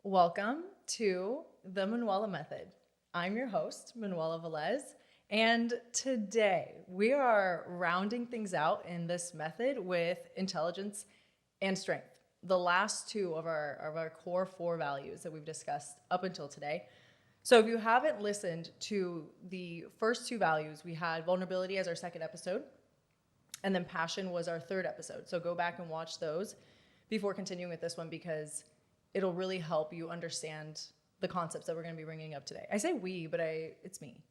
Welcome to the Manuela Method. I'm your host, Manuela Velez, and today we are rounding things out in this method with intelligence and strength, the last two of our core four values that we've discussed up until today. So if you haven't listened to the first two values, we had vulnerability as our second episode, and then passion was our third episode. So go back and watch those before continuing with this one because it'll really help you understand the concepts that we're going to be bringing up today. I say we, but it's me.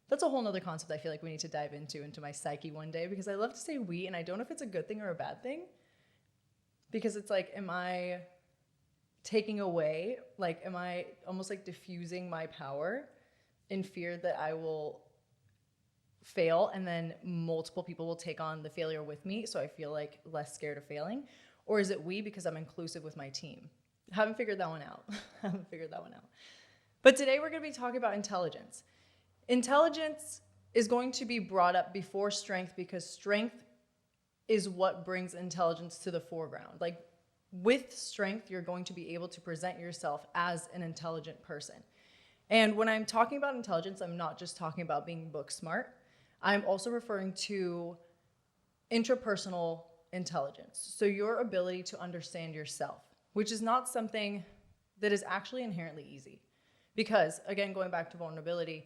That's a whole nother concept I feel like we need to dive into my psyche one day because I love to say we, and I don't know if it's a good thing or a bad thing because it's like, am I taking away, like, am I almost like diffusing my power in fear that I will fail and then multiple people will take on the failure with me so I feel like less scared of failing? Or is it we because I'm inclusive with my team? Haven't figured that one out. But today we're going to be talking about intelligence. Intelligence is going to be brought up before strength because strength is what brings intelligence to the foreground. Like with strength, you're going to be able to present yourself as an intelligent person. And when I'm talking about intelligence, I'm not just talking about being book smart. I'm also referring to intrapersonal intelligence. So your ability to understand yourself, which is not something that is actually inherently easy. Because, again, going back to vulnerability,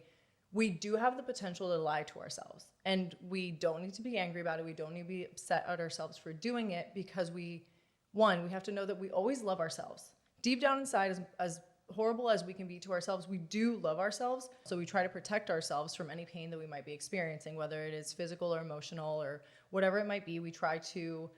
we do have the potential to lie to ourselves. And we don't need to be angry about it. We don't need to be upset at ourselves for doing it because we have to know that we always love ourselves. Deep down inside, as horrible as we can be to ourselves, we do love ourselves. So we try to protect ourselves from any pain that we might be experiencing, whether it is physical or emotional or whatever it might be. We try to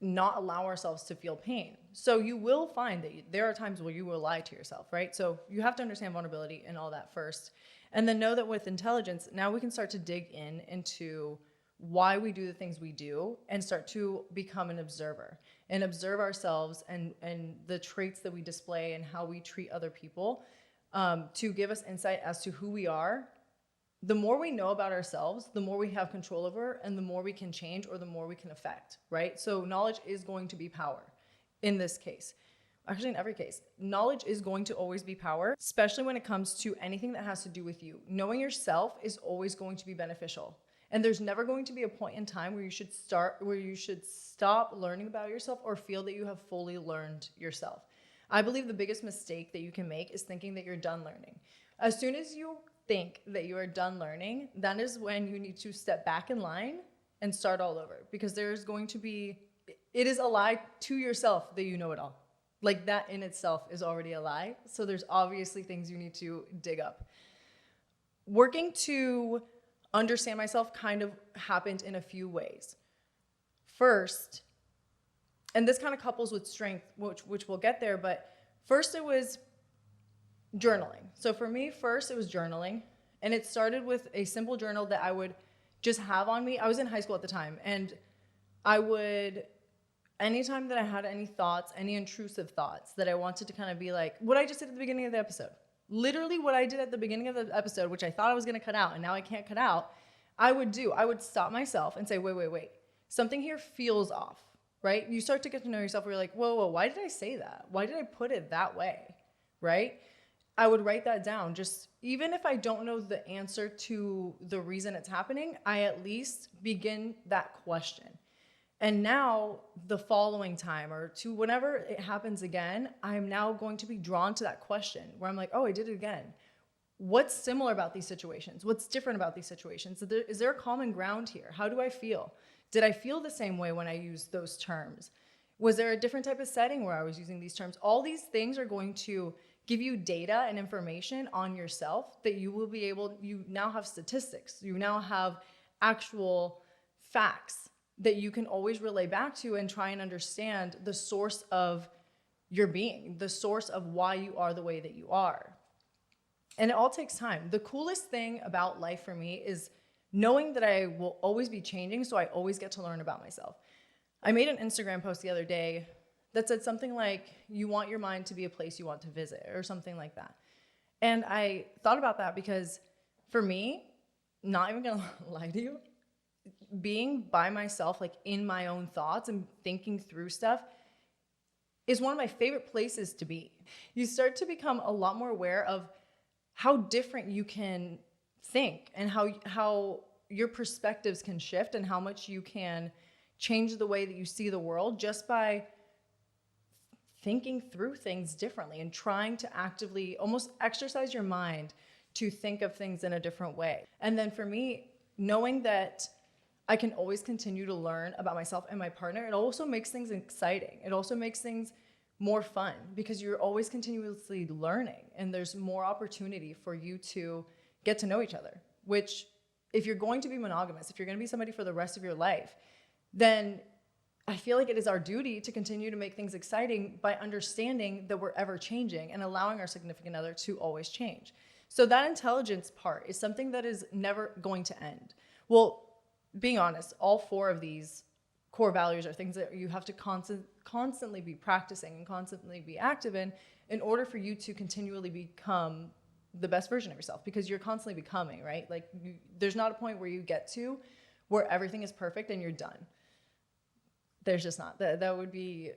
not allow ourselves to feel pain. So you will find that there are times where you will lie to yourself, right? So you have to understand vulnerability and all that first. And then know that with intelligence, now we can start to dig into why we do the things we do and start to become an observer and observe ourselves and the traits that we display and how we treat other people to give us insight as to who we are. The more we know about ourselves, the more we have control over and the more we can change or the more we can affect, right? So knowledge is going to be power in this case. Actually, in every case, knowledge is going to always be power, especially when it comes to anything that has to do with you. Knowing yourself is always going to be beneficial. And there's never going to be a point in time where you should stop learning about yourself or feel that you have fully learned yourself. I believe the biggest mistake that you can make is thinking that you're done learning. As soon as you think that you are done learning, that is when you need to step back in line and start all over because it is a lie to yourself that you know it all. Like that in itself is already a lie. So there's obviously things you need to dig up. Working to understand myself kind of happened in a few ways. First, and this kind of couples with strength, which we'll get there, but first it was journaling. So for me, first it was journaling, and it started with a simple journal that I would just have on me. I was in high school at the time, and I would, anytime that I had any thoughts, any intrusive thoughts that I wanted to kind of be like, what I just did at the beginning of the episode, literally what I did at the beginning of the episode, which I thought I was going to cut out, and now I can't cut out, I would stop myself and say, wait, something here feels off, right? You start to get to know yourself where you're like, whoa, why did I say that? Why did I put it that way, right? I would write that down. Just even if I don't know the answer to the reason it's happening, I at least begin that question. And now the following time or to whenever it happens again, I'm now going to be drawn to that question where I'm like, oh, I did it again. What's similar about these situations? What's different about these situations? Is there a common ground here? How do I feel? Did I feel the same way when I used those terms? Was there a different type of setting where I was using these terms? All these things are going to give you data and information on yourself that you now have statistics, you now have actual facts that you can always relay back to and try and understand the source of your being, the source of why you are the way that you are. And it all takes time. The coolest thing about life for me is knowing that I will always be changing, so I always get to learn about myself. I made an Instagram post the other day that said something like, you want your mind to be a place you want to visit, or something like that. And I thought about that because for me, not even gonna lie to you, being by myself, like in my own thoughts and thinking through stuff, is one of my favorite places to be. You start to become a lot more aware of how different you can think and how your perspectives can shift and how much you can change the way that you see the world just by thinking through things differently and trying to actively almost exercise your mind to think of things in a different way. And then for me, knowing that I can always continue to learn about myself and my partner, it also makes things exciting. It also makes things more fun because you're always continuously learning and there's more opportunity for you to get to know each other, which if you're going to be monogamous, if you're going to be somebody for the rest of your life, then I feel like it is our duty to continue to make things exciting by understanding that we're ever changing and allowing our significant other to always change. So that intelligence part is something that is never going to end. Well, being honest, all four of these core values are things that you have to constantly be practicing and constantly be active in order for you to continually become the best version of yourself, because you're constantly becoming, right? Like there's not a point where you get to where everything is perfect and you're done. There's just not. That would be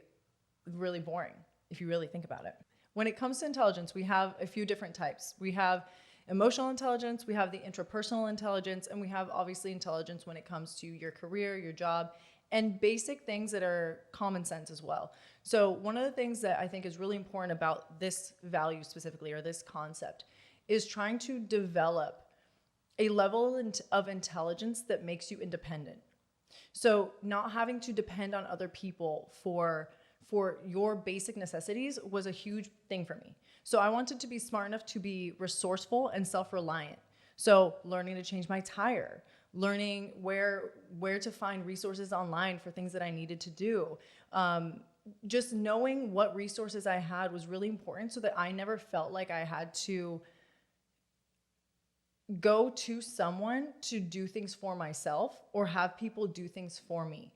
really boring if you really think about it. When it comes to intelligence, we have a few different types. We have emotional intelligence, we have the intrapersonal intelligence, and we have obviously intelligence when it comes to your career, your job, and basic things that are common sense as well. So one of the things that I think is really important about this value specifically, or this concept, is trying to develop a level of intelligence that makes you independent. So not having to depend on other people for your basic necessities was a huge thing for me. So I wanted to be smart enough to be resourceful and self-reliant. So learning to change my tire, learning where to find resources online for things that I needed to do. Just knowing what resources I had was really important so that I never felt like I had to go to someone to do things for myself or have people do things for me.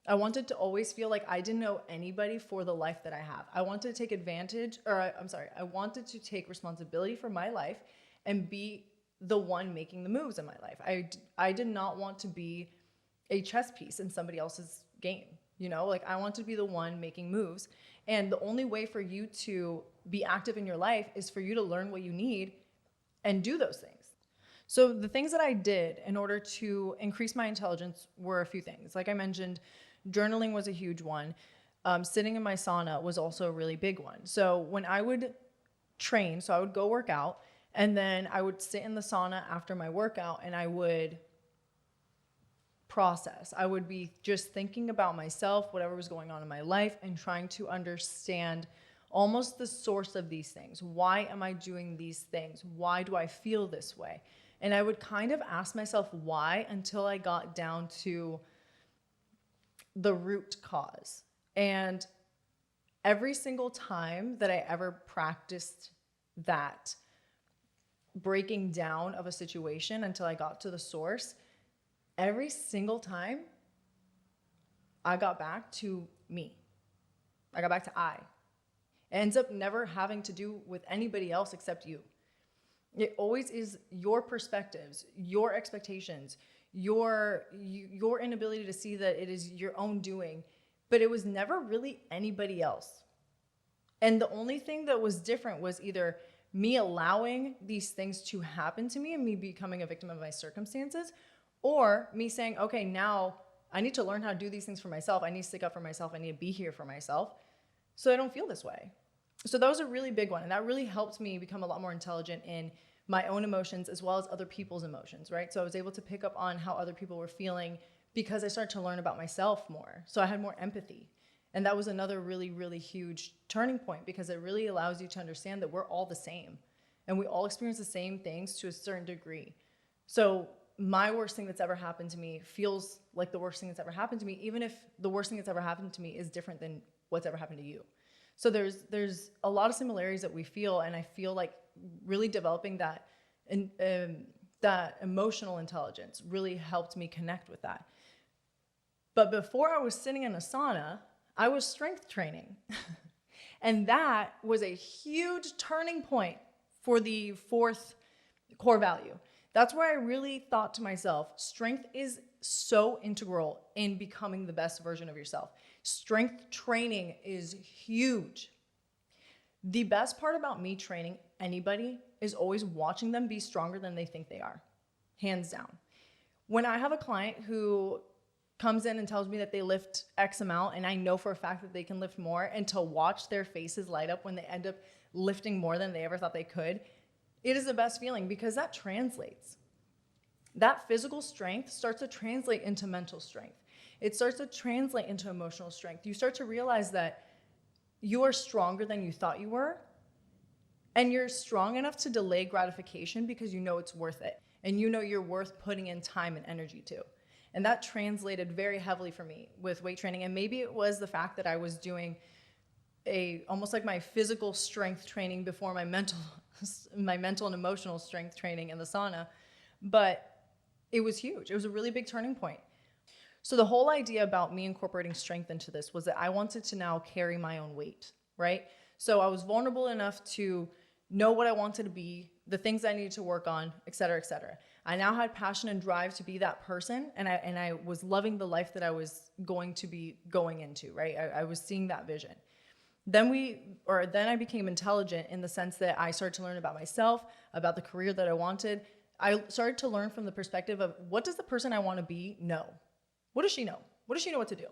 I wanted to always feel like I didn't know anybody for the life that I have. I wanted to take advantage, I wanted to take responsibility for my life and be the one making the moves in my life. I did not want to be a chess piece in somebody else's game. You know, like I want to be the one making moves. And the only way for you to be active in your life is for you to learn what you need and do those things. So the things that I did in order to increase my intelligence were a few things. Like I mentioned, journaling was a huge one. Sitting in my sauna was also a really big one. So when I would train, so I would go work out, and then I would sit in the sauna after my workout and I would process. I would be just thinking about myself, whatever was going on in my life, and trying to understand almost the source of these things. Why am I doing these things? Why do I feel this way? And I would kind of ask myself why until I got down to the root cause. And every single time that I ever practiced that breaking down of a situation until I got to the source, every single time I got back to me. I got back to I. It ends up never having to do with anybody else except you. It always is your perspectives, your expectations, your inability to see that it is your own doing, but it was never really anybody else. And the only thing that was different was either me allowing these things to happen to me and me becoming a victim of my circumstances, or me saying, okay, now I need to learn how to do these things for myself. I need to stick up for myself. I need to be here for myself so I don't feel this way. So that was a really big one. And that really helped me become a lot more intelligent in my own emotions as well as other people's emotions, right? So I was able to pick up on how other people were feeling because I started to learn about myself more. So I had more empathy. And that was another really, really huge turning point because it really allows you to understand that we're all the same and we all experience the same things to a certain degree. So my worst thing that's ever happened to me feels like the worst thing that's ever happened to me, even if the worst thing that's ever happened to me is different than what's ever happened to you. So there's a lot of similarities that we feel, and I feel like really developing that that emotional intelligence really helped me connect with that. But before I was sitting in a sauna, I was strength training. And that was a huge turning point for the fourth core value. That's where I really thought to myself, strength is so integral in becoming the best version of yourself. Strength training is huge. The best part about me training anybody is always watching them be stronger than they think they are, hands down. When I have a client who comes in and tells me that they lift X amount and I know for a fact that they can lift more, and to watch their faces light up when they end up lifting more than they ever thought they could, it is the best feeling because that translates. That physical strength starts to translate into mental strength. It starts to translate into emotional strength. You start to realize that you are stronger than you thought you were, and you're strong enough to delay gratification because you know it's worth it, and you know you're worth putting in time and energy to. And that translated very heavily for me with weight training. And maybe it was the fact that I was doing almost like my physical strength training before my mental and emotional strength training in the sauna. But it was huge. It was a really big turning point. So the whole idea about me incorporating strength into this was that I wanted to now carry my own weight, right? So I was vulnerable enough to know what I wanted to be, the things I needed to work on, et cetera, et cetera. I now had passion and drive to be that person, and I was loving the life that I was going to be going into, right? I was seeing that vision. Then I became intelligent in the sense that I started to learn about myself, about the career that I wanted. I started to learn from the perspective of, what does the person I want to be know? What does she know? What does she know what to do?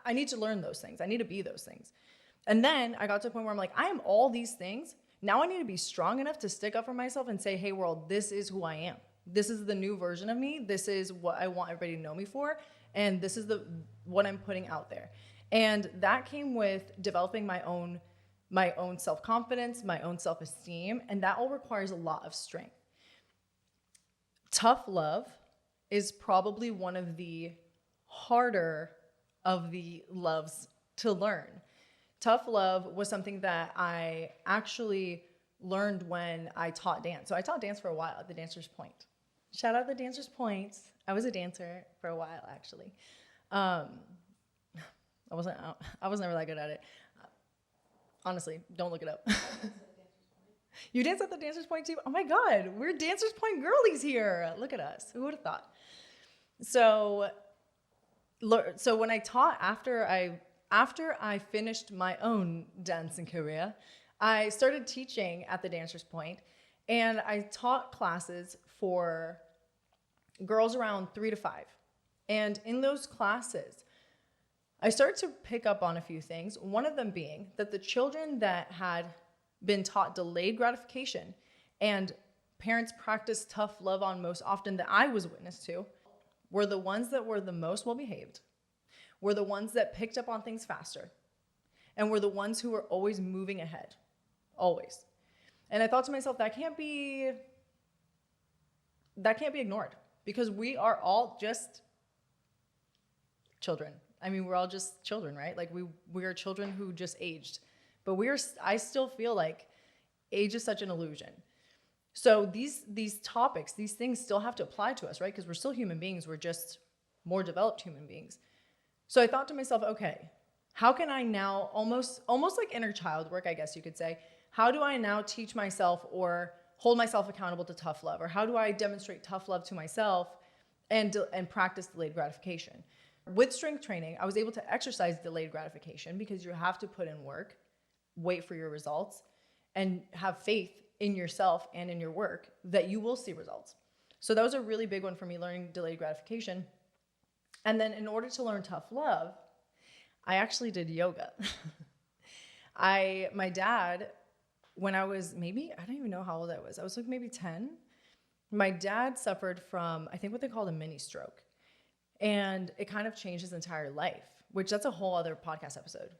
I need to learn those things. I need to be those things. And then I got to a point where I'm like, I am all these things. Now I need to be strong enough to stick up for myself and say, hey world, this is who I am. This is the new version of me. This is what I want everybody to know me for. And this is what I'm putting out there. And that came with developing my own self-confidence, my own self-esteem. And that all requires a lot of strength. Tough love is probably one of the harder of the loves to learn. Tough love was something that I actually learned when I taught dance. So I taught dance for a while at the Dancer's Point. Shout out the Dancer's Point. I was a dancer for a while, actually. I wasn't never that good at it. Honestly, don't look it up. You dance at the Dancer's Point too? Oh my God, we're Dancer's Point girlies here. Look at us. Who would have thought? So when I taught, after I finished my own dancing career, I started teaching at the Dancer's Point, and I taught classes for girls around 3 to 5. And in those classes, I started to pick up on a few things. One of them being that the children that had been taught delayed gratification and parents practiced tough love on most often that I was witness to were the ones that were the most well-behaved, were the ones that picked up on things faster, and were the ones who were always moving ahead, always. And I thought to myself, that can't be ignored, because we are all just children. I mean, we're all just children, right? Like we are children who just aged, but I still feel like age is such an illusion. So these topics, these things still have to apply to us, right? Because we're still human beings. We're just more developed human beings. So I thought to myself, okay, how can I now, almost like inner child work, I guess you could say, how do I now teach myself or hold myself accountable to tough love? Or how do I demonstrate tough love to myself and practice delayed gratification? With strength training, I was able to exercise delayed gratification because you have to put in work, wait for your results, and have faith in yourself and in your work that you will see results. So that was a really big one for me, learning delayed gratification. And then in order to learn tough love, I actually did yoga. My dad, when I was maybe, I don't even know how old I was like maybe 10. My dad suffered from, I think what they call a mini stroke. And it kind of changed his entire life, which that's a whole other podcast episode.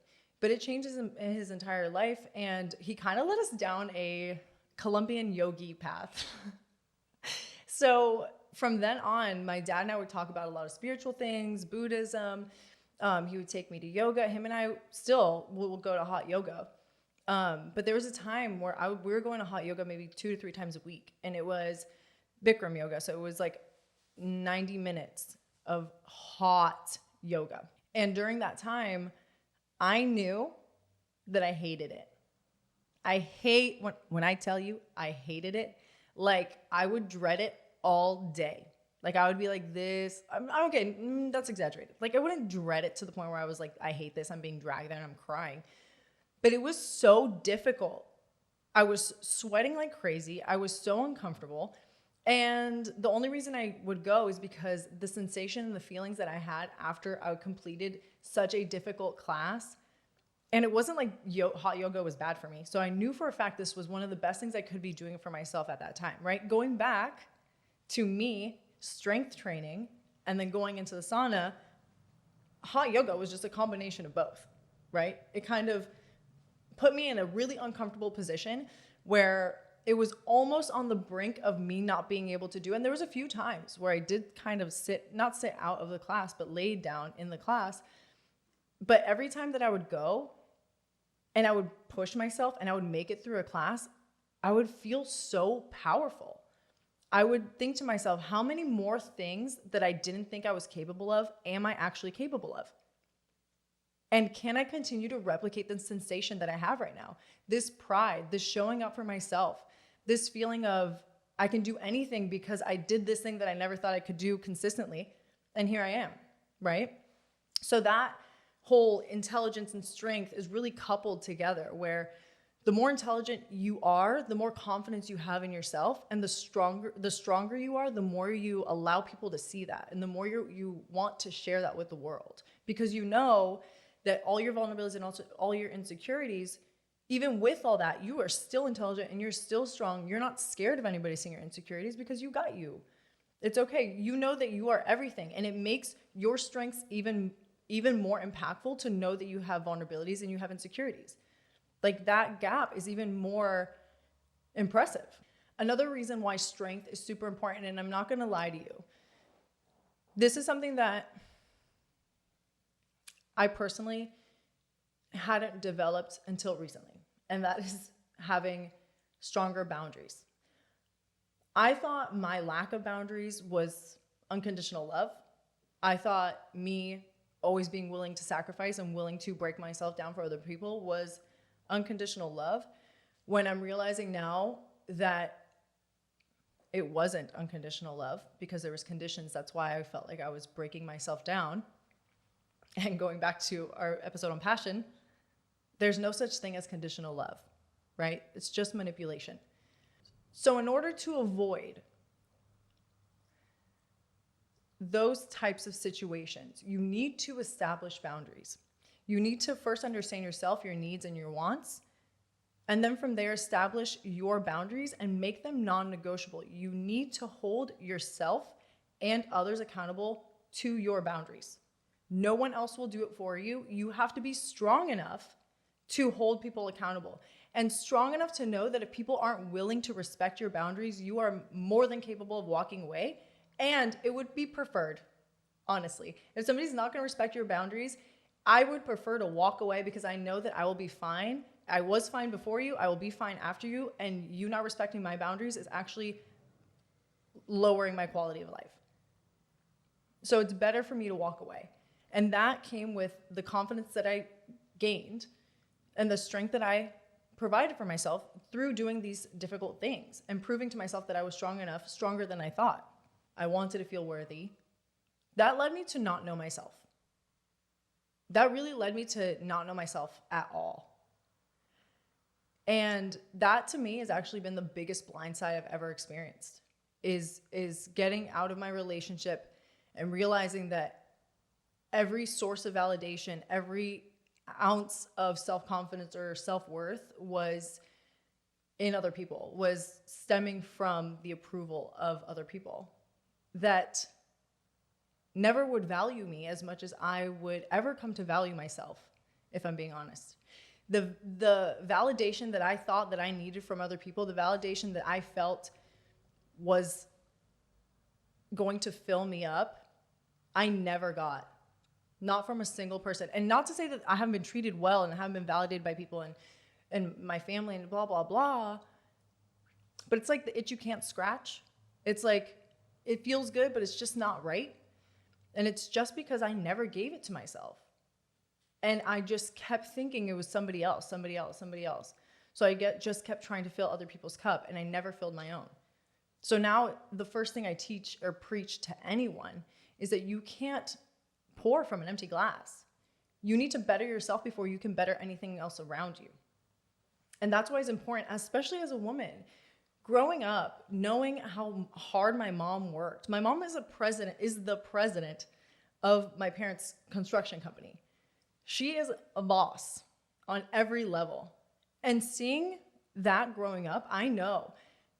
But it changes his entire life, and he kind of led us down a Colombian yogi path. So from then on, my dad and I would talk about a lot of spiritual things, Buddhism. He would take me to yoga. Him and I still will go to hot yoga. But there was a time where we were going to hot yoga maybe 2 to 3 times a week, and it was Bikram yoga. So it was like 90 minutes of hot yoga. And during that time, I knew that I hated it. When I tell you I hated it, like I would dread it all day. Like I would be like this. Okay, that's exaggerated. Like I wouldn't dread it to the point where I was like, I hate this. I'm being dragged there and I'm crying. But it was so difficult. I was sweating like crazy. I was so uncomfortable. And the only reason I would go is because the sensation and the feelings that I had after I completed such a difficult class. And it wasn't like hot yoga was bad for me. So I knew for a fact this was one of the best things I could be doing for myself at that time, right? Going back to me, strength training, and then going into the sauna, hot yoga was just a combination of both, right? It kind of put me in a really uncomfortable position where it was almost on the brink of me not being able to do. And there was a few times where I did kind of not sit out of the class, but laid down in the class. But every time that I would go and I would push myself and I would make it through a class, I would feel so powerful. I would think to myself, how many more things that I didn't think I was capable of am I actually capable of? And can I continue to replicate the sensation that I have right now? This pride, this showing up for myself, this feeling of I can do anything because I did this thing that I never thought I could do consistently. And here I am, right? So that whole intelligence and strength is really coupled together, where the more intelligent you are, the more confidence you have in yourself, and the stronger you are, the more you allow people to see that, and the more you want to share that with the world, because you know that all your vulnerabilities and also all your insecurities, even with all that, you are still intelligent and you're still strong. You're not scared of anybody seeing your insecurities because you got you. It's okay. You know that you are everything, and it makes your strengths even more impactful to know that you have vulnerabilities and you have insecurities. Like that gap is even more impressive. Another reason why strength is super important, and I'm not going to lie to you, this is something that I personally hadn't developed until recently, and that is having stronger boundaries. I thought my lack of boundaries was unconditional love. I thought me always being willing to sacrifice and willing to break myself down for other people was unconditional love, when I'm realizing now that it wasn't unconditional love, because there was conditions. That's why I felt like I was breaking myself down. And going back to our episode on passion, there's no such thing as conditional love, right? It's just manipulation. So in order to avoid those types of situations, you need to establish boundaries. You need to first understand yourself, your needs and your wants, and then from there establish your boundaries and make them non-negotiable. You need to hold yourself and others accountable to your boundaries. No one else will do it for you. You have to be strong enough to hold people accountable, and strong enough to know that if people aren't willing to respect your boundaries, you are more than capable of walking away. And it would be preferred, honestly. If somebody's not going to respect your boundaries, I would prefer to walk away, because I know that I will be fine. I was fine before you. I will be fine after you. And you not respecting my boundaries is actually lowering my quality of life. So it's better for me to walk away. And that came with the confidence that I gained and the strength that I provided for myself through doing these difficult things and proving to myself that I was strong enough, stronger than I thought. I wanted to feel worthy. That led me to not know myself. That really led me to not know myself at all. And that to me has actually been the biggest blindside I've ever experienced, is getting out of my relationship and realizing that every source of validation, every ounce of self-confidence or self-worth was in other people, was stemming from the approval of other people that never would value me as much as I would ever come to value myself, if I'm being honest. The validation that I thought that I needed from other people, the validation that I felt was going to fill me up, I never got. Not from a single person. And not to say that I haven't been treated well and I haven't been validated by people and my family and blah, blah, blah. But it's like the itch you can't scratch. It's like, it feels good, but it's just not right. And it's just because I never gave it to myself. And I just kept thinking it was somebody else. So I just kept trying to fill other people's cup, and I never filled my own. So now the first thing I teach or preach to anyone is that you can't pour from an empty glass. You need to better yourself before you can better anything else around you. And that's why it's important, especially as a woman. Growing up, knowing how hard my mom worked. My mom is the president of my parents' construction company. She is a boss on every level. And seeing that growing up, I know.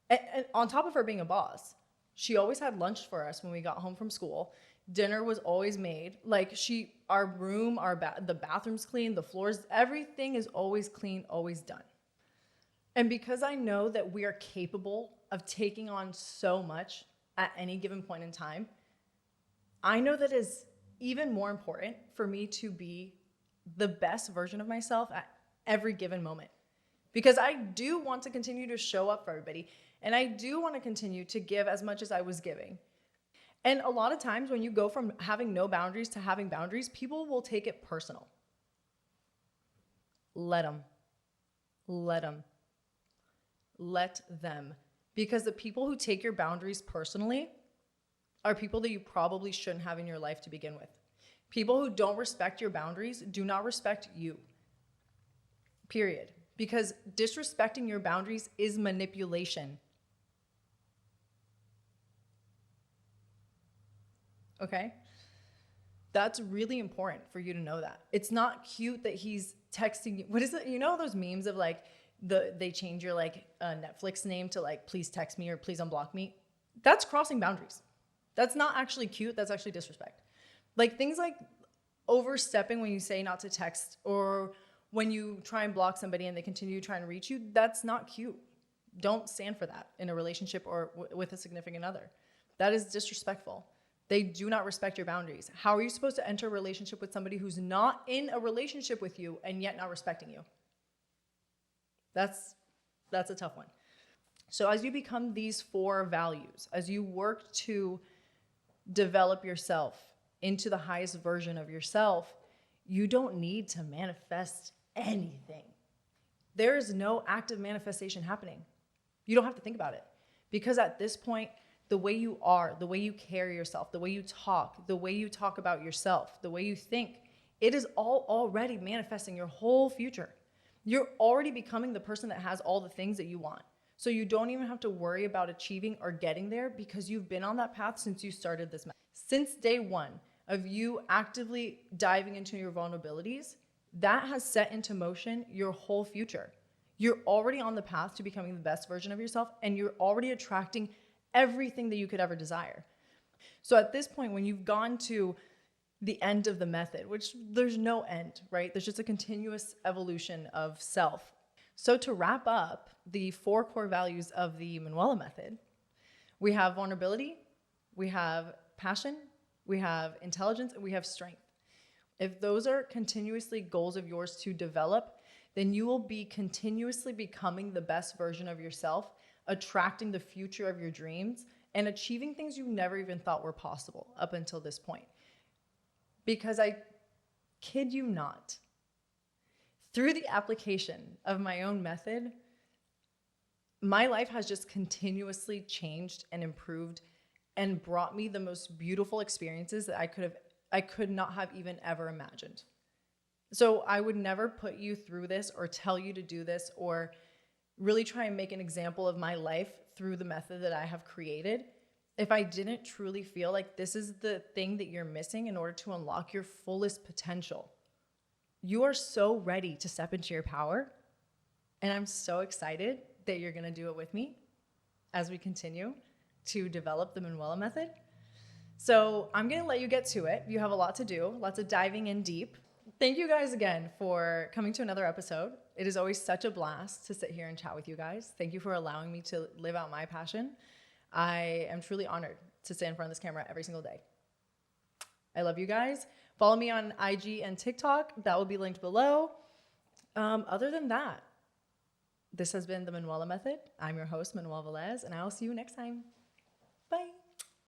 And on top of her being a boss, she always had lunch for us when we got home from school. Dinner was always made. Like our room, the bathroom's clean, the floors, everything is always clean, always done. And because I know that we are capable of taking on so much at any given point in time, I know that it's even more important for me to be the best version of myself at every given moment. Because I do want to continue to show up for everybody. And I do want to continue to give as much as I was giving. And a lot of times when you go from having no boundaries to having boundaries, people will take it personal. Let them. Let them. Because the people who take your boundaries personally are people that you probably shouldn't have in your life to begin with. People who don't respect your boundaries do not respect you. Period. Because disrespecting your boundaries is manipulation. Okay? That's really important for you to know that. It's not cute that he's texting you. What is it? You know those memes of like, they change your Netflix name to like, please text me or please unblock me. That's crossing boundaries. That's not actually cute. That's actually disrespect. Like things like overstepping when you say not to text, or when you try and block somebody and they continue trying to reach you, that's not cute. Don't stand for that in a relationship or with a significant other. That is disrespectful. They do not respect your boundaries. How are you supposed to enter a relationship with somebody who's not in a relationship with you and yet not respecting you? That's a tough one. So as you become these 4 values, as you work to develop yourself into the highest version of yourself, you don't need to manifest anything. There is no active manifestation happening. You don't have to think about it. Because at this point, the way you are, the way you carry yourself, the way you talk about yourself, the way you think, it is all already manifesting your whole future. You're already becoming the person that has all the things that you want. So you don't even have to worry about achieving or getting there, because you've been on that path since you started this. Since day one of you actively diving into your vulnerabilities, that has set into motion your whole future. You're already on the path to becoming the best version of yourself, and you're already attracting everything that you could ever desire. So at this point, when you've gone to the end of the method, which there's no end, right? There's just a continuous evolution of self. So to wrap up the 4 core values of the Manuela Method, we have vulnerability, we have passion, we have intelligence, and we have strength. If those are continuously goals of yours to develop, then you will be continuously becoming the best version of yourself, attracting the future of your dreams, and achieving things you never even thought were possible up until this point. Because I kid you not, through the application of my own method, my life has just continuously changed and improved and brought me the most beautiful experiences that I could not have even ever imagined. So I would never put you through this or tell you to do this or really try and make an example of my life through the method that I have created if I didn't truly feel like this is the thing that you're missing in order to unlock your fullest potential. You are so ready to step into your power, and I'm so excited that you're going to do it with me as we continue to develop the Manuela Method. So I'm going to let you get to it. You have a lot to do, lots of diving in deep. Thank you guys again for coming to another episode. It is always such a blast to sit here and chat with you guys. Thank you for allowing me to live out my passion. I am truly honored to stand in front of this camera every single day. I love you guys. Follow me on IG and TikTok. That will be linked below. Other than that, this has been the Manuela Method. I'm your host, Manuela Velez, and I will see you next time. Bye.